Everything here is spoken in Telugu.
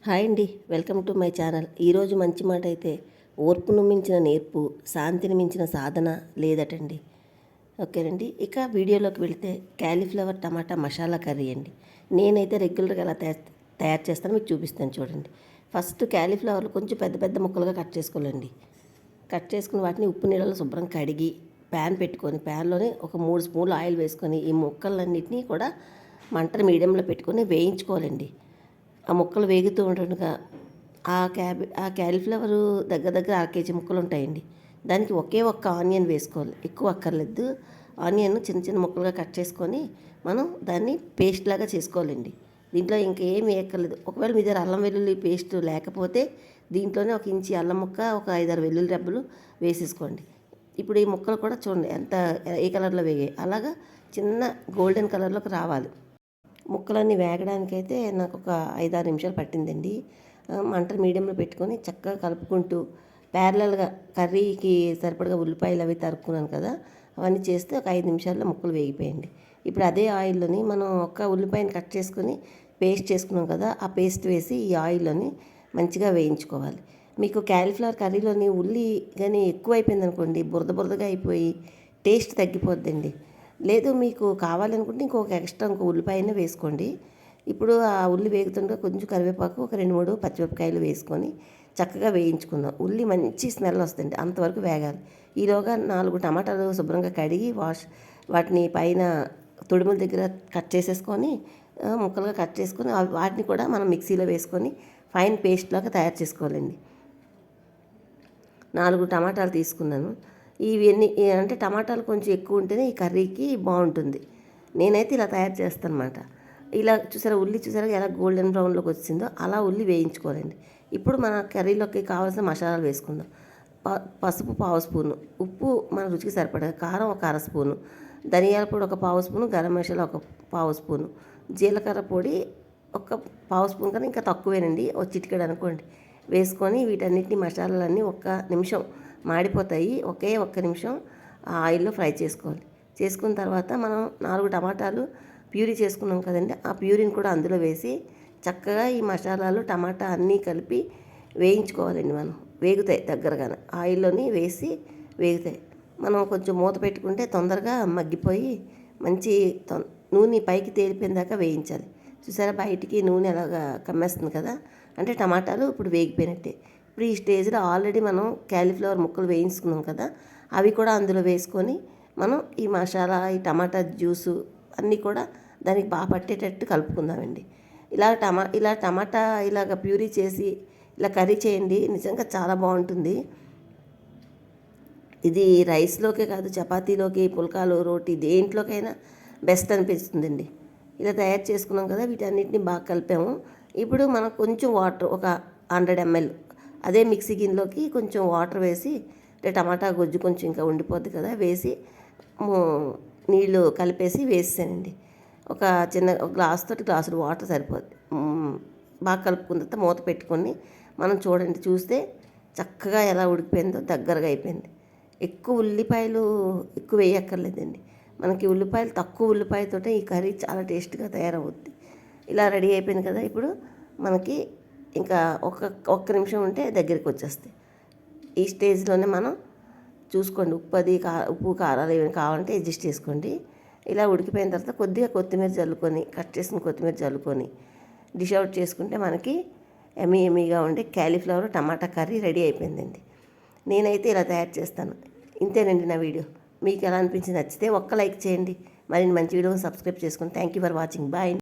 హాయ్ అండి, వెల్కమ్ టు మై ఛానల్. ఈరోజు మంచి మాట అయితే ఓర్పును మించిన నేర్పు, శాంతిని మించిన సాధన లేదటండి. ఓకేనండి. ఇక వీడియోలోకి వెళితే క్యాలీఫ్లవర్ టమాటా మసాలా కర్రీ అండి. నేనైతే రెగ్యులర్గా ఎలా తయారు చేస్తానో మీకు చూపిస్తాను చూడండి. ఫస్ట్ క్యాలీఫ్లవర్లు కొంచెం పెద్ద పెద్ద ముక్కలుగా కట్ చేసుకోవాలండి. కట్ చేసుకుని వాటిని ఉప్పు నీళ్ళలో శుభ్రం కడిగి ప్యాన్ పెట్టుకొని ప్యాన్లోనే ఒక 3 స్పూన్లు ఆయిల్ వేసుకొని ఈ ముక్కలన్నింటినీ కూడా మంటను మీడియంలో పెట్టుకొని వేయించుకోవాలండి. ఆ ముక్కలు వేగుతూ ఉండగా ఆ క్యాలీఫ్లవరు దగ్గర దగ్గర 1 కేజీ ముక్కలు ఉంటాయండి. దానికి ఒకే ఒక్క ఆనియన్ వేసుకోవాలి, ఎక్కువ అక్కర్లేదు. ఆనియన్ చిన్న చిన్న ముక్కలుగా కట్ చేసుకొని మనం దాన్ని పేస్ట్ లాగా చేసుకోవాలండి. దీంట్లో ఇంకేమీ వేయక్కర్లేదు. ఒకవేళ మీ దగ్గర అల్లం వెల్లుల్లి పేస్ట్ లేకపోతే దీంట్లోనే 1 ఇంచి అల్లం ముక్క, ఒక 5-6 వెల్లుల్లి రెబ్బలు వేసేసుకోండి. ఇప్పుడు ఈ ముక్కలు కూడా చూడండి ఎంత ఏ కలర్లో వేగాయి. అలాగా చిన్న గోల్డెన్ కలర్లోకి రావాలి. ముక్కలన్నీ వేగడానికైతే నాకు ఒక 5-6 నిమిషాలు పట్టిందండి. మంట మీడియంలో పెట్టుకొని చక్కగా కలుపుకుంటూ ప్యారలల్గా కర్రీకి సరిపడగా ఉల్లిపాయలు అవి తరుక్కున్నాను కదా, అవన్నీ చేస్తే ఒక 5 నిమిషాల్లో ముక్కలు వేగిపోయింది. ఇప్పుడు అదే ఆయిల్లోని మనం ఒక ఉల్లిపాయని కట్ చేసుకొని పేస్ట్ చేసుకున్నాం కదా, ఆ పేస్ట్ వేసి ఈ ఆయిల్లోని మంచిగా వేయించుకోవాలి. మీకు క్యాలీఫ్లవర్ కర్రీలోని ఉల్లి కానీ ఎక్కువ అయిపోయింది అనుకోండి, బురద బురదగా అయిపోయి టేస్ట్ తగ్గిపోద్దండి. లేదు మీకు కావాలనుకుంటే ఇంకో ఉల్లిపాయనే వేసుకోండి. ఇప్పుడు ఆ ఉల్లి వేగుతుండగా కొంచెం కరివేపాకు, ఒక 2-3 పచ్చిమిరపకాయలు వేసుకొని చక్కగా వేయించుకుందాం. ఉల్లి మంచి స్మెల్ వస్తుంది, అంతవరకు వేగాలి. ఈలోగా 4 టమాటాలు శుభ్రంగా కడిగి వాటిని పైన తొడుముల దగ్గర కట్ చేసేసుకొని ముక్కలుగా కట్ చేసుకొని వాటిని కూడా మనం మిక్సీలో వేసుకొని ఫైన్ పేస్ట్ లాగా తయారు చేసుకోవాలండి. 4 టమాటాలు తీసుకున్నాను. ఇవన్నీ అంటే టమాటాలు కొంచెం ఎక్కువ ఉంటేనే ఈ కర్రీకి బాగుంటుంది. నేనైతే ఇలా తయారు చేస్తాను అన్నమాట. ఇలా చూసారా, ఉల్లి చూసారా ఎలా గోల్డెన్ బ్రౌన్లోకి వచ్చిందో, అలా ఉల్లి వేయించుకోవాలండి. ఇప్పుడు మన కర్రీలోకి కావాల్సిన మసాలాలు వేసుకుందాం. పసుపు 1/2 స్పూను, ఉప్పు మన రుచికి సరిపడా, కారం ఒక 1/2 స్పూను, ధనియాల పొడి ఒక 1/2 స్పూను, గరం మసాలా ఒక 1/2 స్పూను, జీలకర్ర పొడి ఒక 1/2 స్పూన్ కన్నా ఇంకా తక్కువేనండి, ఒక చిటికెడు అనుకోండి వేసుకొని వీటన్నిటిని మసాలాలన్నీ 1 నిమిషం మాడిపోతాయి, ఒక్క నిమిషం ఆయిల్లో ఫ్రై చేసుకోవాలి. చేసుకున్న తర్వాత మనం 4 టమాటాలు ప్యూరీ చేసుకున్నాం కదండి, ఆ ప్యూరీని కూడా అందులో వేసి చక్కగా ఈ మసాలాలు టమాటా అన్నీ కలిపి వేయించుకోవాలండి. మనం వేగుతాయి దగ్గరగానే, ఆయిల్లోని వేసి వేగుతాయి. మనం కొంచెం మూత పెట్టుకుంటే తొందరగా మగ్గిపోయి మంచి నూనె పైకి తేలిపోయిన దాకా వేయించాలి. చూసారా బయటికి నూనె అలాగా కమ్మేస్తుంది కదా, అంటే టమాటాలు ఇప్పుడు వేగిపోయినట్టే. ఇప్పుడు ఈ స్టేజ్లో ఆల్రెడీ మనం క్యాలీఫ్లవర్ ముక్కలు వేయించుకున్నాం కదా, అవి కూడా అందులో వేసుకొని మనం ఈ మసాలా, ఈ టమాటా జ్యూసు అన్నీ కూడా దానికి బాగా పట్టేటట్టు కలుపుకుందామండి. ఇలా టమాటా ఇలాగ ప్యూరీ చేసి ఇలా కర్రీ చేయండి, నిజంగా చాలా బాగుంటుంది. ఇది రైస్లోకే కాదు, చపాతీలోకి, పుల్కాలు, రోటీ దేంట్లోకైనా బెస్ట్ అనిపిస్తుందండి. ఇలా తయారు చేసుకున్నాం కదా, వీటన్నిటిని బాగా కలిపాము. ఇప్పుడు మనం కొంచెం వాటర్, ఒక 100 ml అదే మిక్సీ గిన్నెలోకి కొంచెం వాటర్ వేసి, అంటే టమాటా గుజ్జు కొంచెం ఇంకా ఉండిపోద్ది కదా, వేసి నీళ్ళు కలిపేసి వేసానండి. ఒక గ్లాసుడు వాటర్ సరిపోద్ది. బాగా కలుపుకున్న తర్వాత మూత పెట్టుకొని మనం చూస్తే చక్కగా ఎలా ఉడికిపోయిందో, దగ్గరగా అయిపోయింది. ఉల్లిపాయలు ఎక్కువ వేయక్కర్లేదండి. మనకి తక్కువ ఉల్లిపాయతోటే ఈ కర్రీ చాలా టేస్ట్గా తయారవుద్ది. ఇలా రెడీ అయిపోయింది కదా, ఇప్పుడు మనకి ఇంకా ఒక్క నిమిషం ఉంటే దగ్గరికి వచ్చేస్తాయి. ఈ స్టేజ్లోనే మనం చూసుకోండి, ఉప్పు కారాలు ఏమైనా కావాలంటే అడ్జస్ట్ చేసుకోండి. ఇలా ఉడికిపోయిన తర్వాత కొద్దిగా కొత్తిమీర చల్లుకొని, కట్ చేసిన కొత్తిమీర చల్లుకొని డిష్ అవుట్ చేసుకుంటే మనకి ఎమ్మీగా ఉండే క్యాలీఫ్లవర్ టమాటా కర్రీ రెడీ అయిపోయిందండి. నేనైతే ఇలా తయారు చేస్తాను. ఇంతేనండి నా వీడియో. మీకు ఎలా అనిపించింది? నచ్చితే ఒక్క లైక్ చేయండి. మరిన్ని మంచి వీడియోని సబ్స్క్రైబ్ చేసుకోండి. Thank you for watching. Bye.